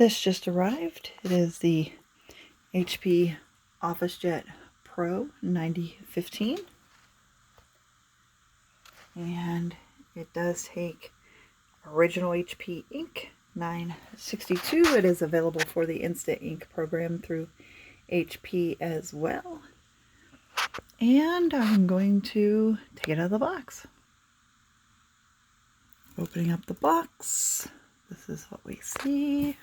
This just arrived. It is the HP OfficeJet Pro 9015. And it does take original HP ink 962. It is available for the Instant Ink program through HP as well. And I'm going to take it out of the box. Opening up the box, this is what we see.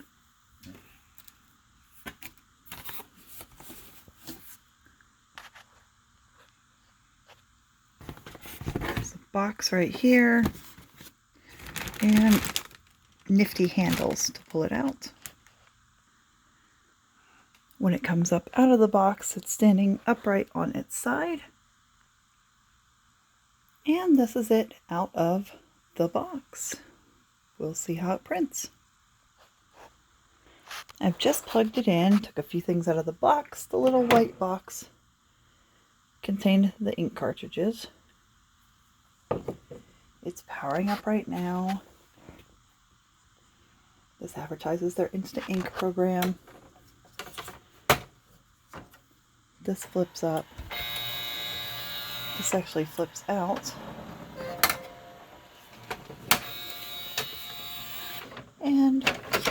There's a box right here and nifty handles to pull it out. When it comes up out of the box, it's standing upright on its side. And this is it out of the box. We'll see how it prints. I've just plugged it in, took a few things out of the box. The little white box contained the ink cartridges. It's powering up right now. This advertises their Instant Ink program. This flips up. This actually flips out. And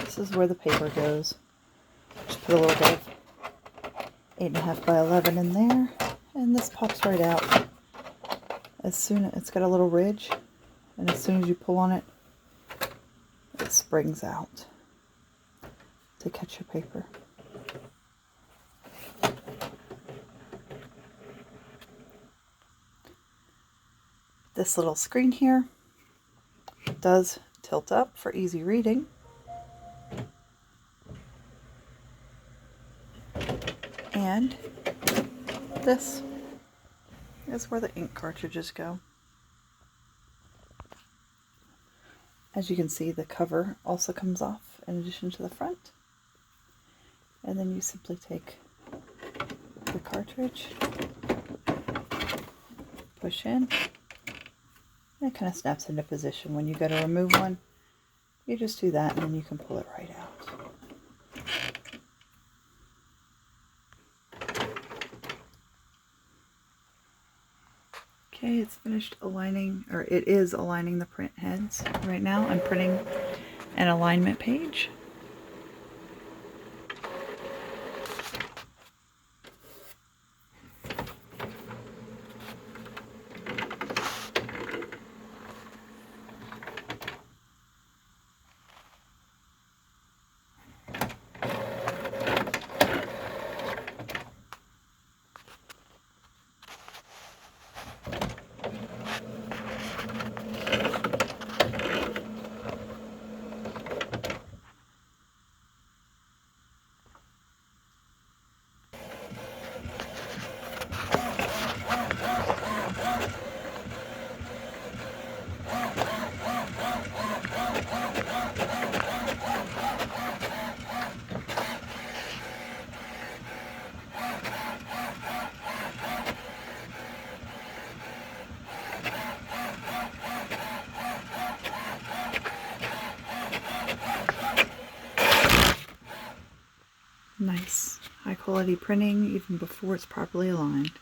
this is where the paper goes. Just put a little bit of 8.5 by 11 in there, and this pops right out. It's got a little ridge, and as soon as you pull on it, it springs out to catch your paper. This little screen here does tilt up for easy reading. And this is where the ink cartridges go. As you can see, the cover also comes off in addition to the front. And then you simply take the cartridge, push in, and it kind of snaps into position. When you go to remove one, you just do that and then you can pull it right out. Okay, it's finished aligning, or it is aligning the print heads right now. I'm printing an alignment page. Nice, high quality printing even before it's properly aligned.